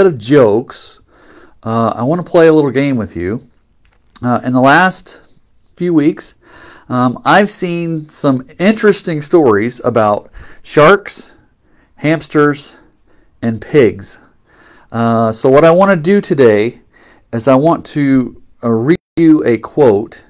of jokes, I want to play a little game with you. In the last few weeks, I've seen some interesting stories about sharks, hamsters, and pigs. So what I want to do today is I want to read you a quote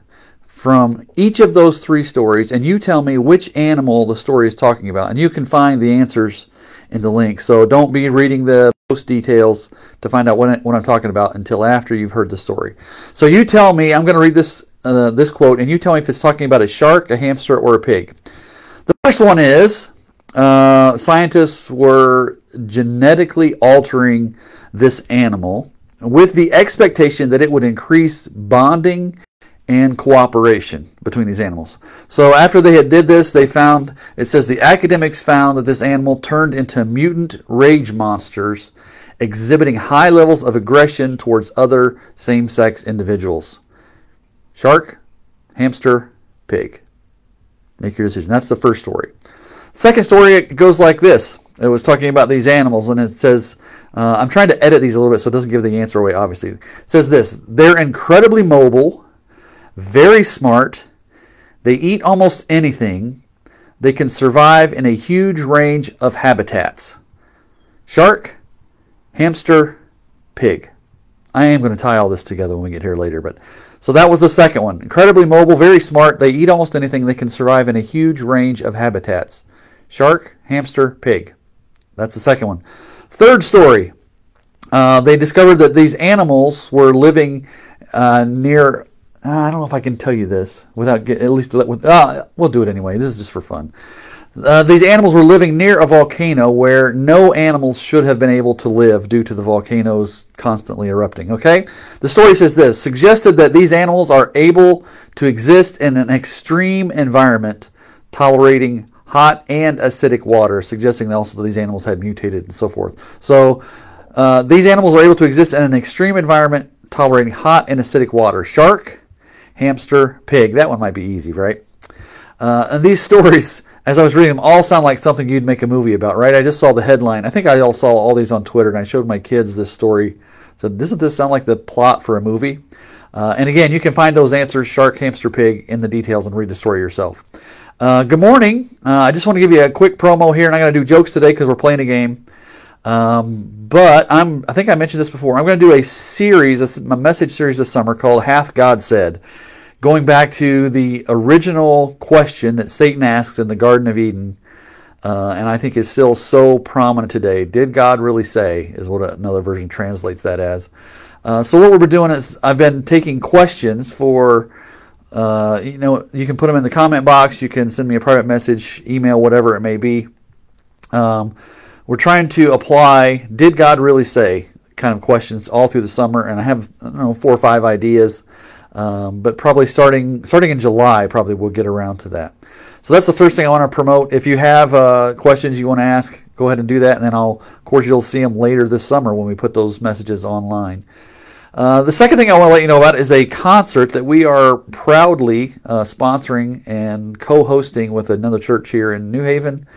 from each of those three stories, and you tell me which animal the story is talking about. And you can find the answers in the link. So don't be reading the post details to find out what I'm talking about until after you've heard the story. So you tell me, I'm going to read this quote, and you tell me if it's talking about a shark, a hamster, or a pig. The first one is, scientists were genetically altering this animal with the expectation that it would increase bonding and cooperation between these animals. So after they had did this, they found, it says the academics found that this animal turned into mutant rage monsters exhibiting high levels of aggression towards other same-sex individuals. Shark, hamster, pig. Make your decision. That's the first story. Second story, it goes like this. It was talking about these animals, and it says, I'm trying to edit these a little bit so it doesn't give the answer away, obviously. It says this: they're incredibly mobile, very smart, they eat almost anything, they can survive in a huge range of habitats. Shark, hamster, pig. I am going to tie all this together when we get here later. So that was the second one. Incredibly mobile, very smart, they eat almost anything, they can survive in a huge range of habitats. Shark, hamster, pig. That's the second one. Third story. They discovered that these animals were living near... I don't know if I can tell you this without we'll do it anyway. This is just for fun. These animals were living near a volcano where no animals should have been able to live due to the volcanoes constantly erupting. Okay? The story says this: suggested that these animals are able to exist in an extreme environment, tolerating hot and acidic water, suggesting also that these animals had mutated and so forth. So these animals are able to exist in an extreme environment, tolerating hot and acidic water. Shark, hamster, pig. That one might be easy, right? And these stories, as I was reading them, all sound like something you'd make a movie about, right? I just saw the headline. I think I all saw all these on Twitter, and I showed my kids this story. So doesn't this sound like the plot for a movie? And again, you can find those answers, shark, hamster, pig, in the details and read the story yourself. Good morning. I just want to give you a quick promo here, and I'm going to do jokes today because we're playing a game. But I think I mentioned this before. I'm going to do a series, a message series this summer called Hath God Said, going back to the original question that Satan asks in the Garden of Eden, and I think is still so prominent today. Did God really say, is what another version translates that as. So what we've been doing is I've been taking questions for, you can put them in the comment box, you can send me a private message, email, whatever it may be. We're trying to apply, did God really say, kind of questions all through the summer, and I have 4 or 5 ideas, but probably starting in July, probably we'll get around to that. So that's the first thing I want to promote. If you have questions you want to ask, go ahead and do that, and then of course, you'll see them later this summer when we put those messages online. The second thing I want to let you know about is a concert that we are proudly sponsoring and co-hosting with another church here in New Haven.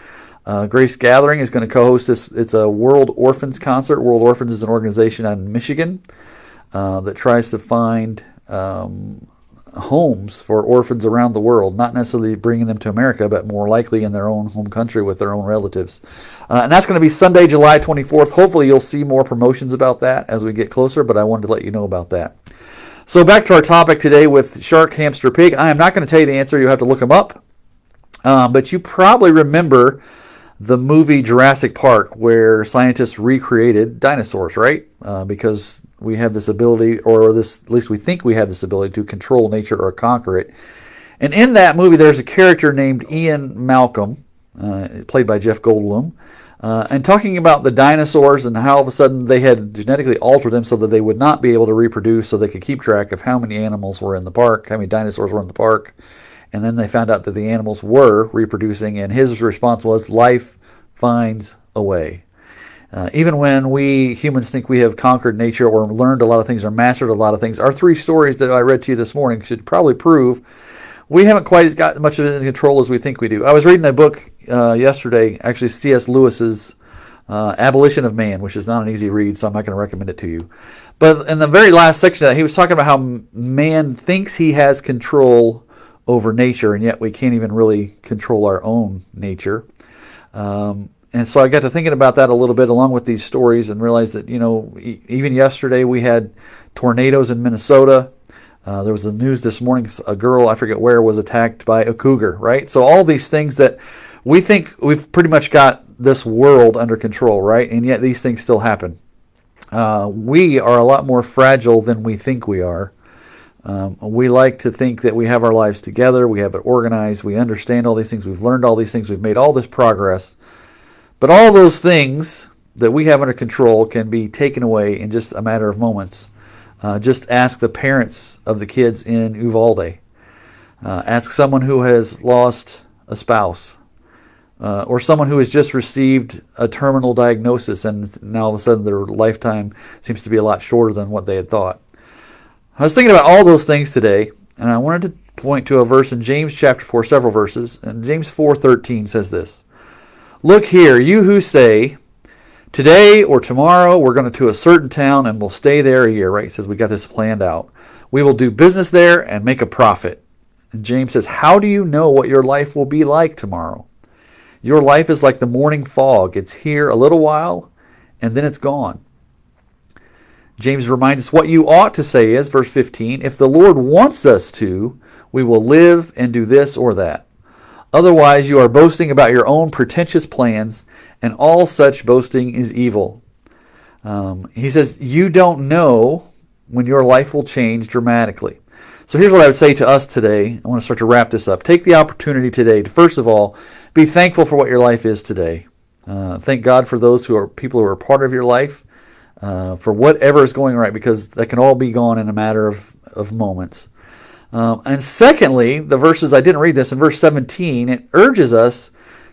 Grace Gathering is going to co-host this. It's a World Orphans concert. World Orphans is an organization out in Michigan that tries to find homes for orphans around the world, not necessarily bringing them to America, but more likely in their own home country with their own relatives. And that's going to be Sunday, July 24th. Hopefully you'll see more promotions about that as we get closer, but I wanted to let you know about that. So back to our topic today with shark, hamster, pig. I am not going to tell you the answer. You'll have to look them up. But you probably remember the movie Jurassic Park, where scientists recreated dinosaurs, right? Because we have this ability, or at least we think we have this ability to control nature or conquer it. And in that movie, there's a character named Ian Malcolm, played by Jeff Goldblum, and talking about the dinosaurs and how all of a sudden they had genetically altered them so that they would not be able to reproduce, so they could keep track of how many animals were in the park, how many dinosaurs were in the park. And then they found out that the animals were reproducing, and his response was, life finds a way. Even when we humans think we have conquered nature or learned a lot of things or mastered a lot of things, our 3 stories that I read to you this morning should probably prove we haven't quite got much of it in control as we think we do. I was reading a book yesterday, actually C.S. Lewis's Abolition of Man, which is not an easy read, so I'm not going to recommend it to you. But in the very last section of that, he was talking about how man thinks he has control over nature, and yet we can't even really control our own nature. And so I got to thinking about that a little bit along with these stories and realized that, even yesterday we had tornadoes in Minnesota. There was the news this morning, a girl, I forget where, was attacked by a cougar, right? So all these things that we think we've pretty much got this world under control, right? And yet these things still happen. We are a lot more fragile than we think we are. We like to think that we have our lives together, we have it organized, we understand all these things, we've learned all these things, we've made all this progress. But all those things that we have under control can be taken away in just a matter of moments. Just ask the parents of the kids in Uvalde. Ask someone who has lost a spouse. Or someone who has just received a terminal diagnosis and now all of a sudden their lifetime seems to be a lot shorter than what they had thought. I was thinking about all those things today, and I wanted to point to a verse in James chapter 4, several verses. And James 4:13 says this: "Look here, you who say, today or tomorrow we're going to a certain town and we'll stay there a year," right? He says we got this planned out. "We will do business there and make a profit." And James says, "How do you know what your life will be like tomorrow? Your life is like the morning fog. It's here a little while and then it's gone." James reminds us what you ought to say is, verse 15, "If the Lord wants us to, we will live and do this or that. Otherwise, you are boasting about your own pretentious plans, and all such boasting is evil." He says, you don't know when your life will change dramatically. So here's what I would say to us today. I want to start to wrap this up. Take the opportunity today to, first of all, be thankful for what your life is today. Thank God for those people who are part of your life, for whatever is going right, because that can all be gone in a matter of moments. And secondly, the verses, I didn't read this, in verse 17, it urges us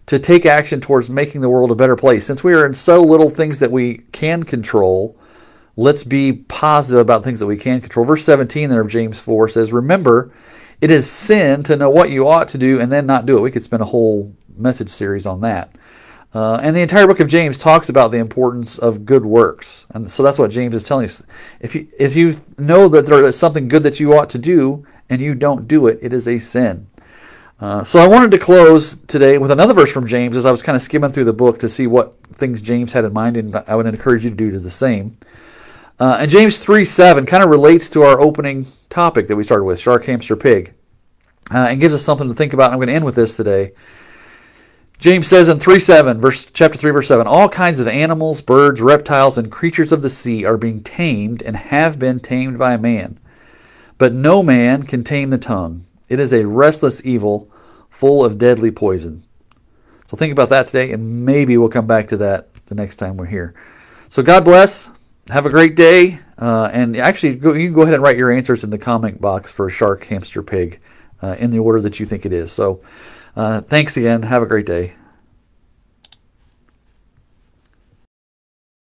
to take action towards making the world a better place. Since we are in so little things that we can control, let's be positive about things that we can control. Verse 17 there of James 4 says, "Remember, it is sin to know what you ought to do and then not do it." We could spend a whole message series on that. And the entire book of James talks about the importance of good works. And so that's what James is telling us. If you know that there is something good that you ought to do and you don't do it, it is a sin. So I wanted to close today with another verse from James as I was kind of skimming through the book to see what things James had in mind, and I would encourage you to do the same. And James 3:7 kind of relates to our opening topic that we started with, shark, hamster, pig, and gives us something to think about. I'm going to end with this today. James says in 3:7, chapter 3, verse 7, "All kinds of animals, birds, reptiles, and creatures of the sea are being tamed and have been tamed by man. But no man can tame the tongue. It is a restless evil, full of deadly poison." So think about that today, and maybe we'll come back to that the next time we're here. So God bless. Have a great day. And actually, you can go ahead and write your answers in the comment box for shark, hamster, pig in the order that you think it is. So thanks again. Have a great day.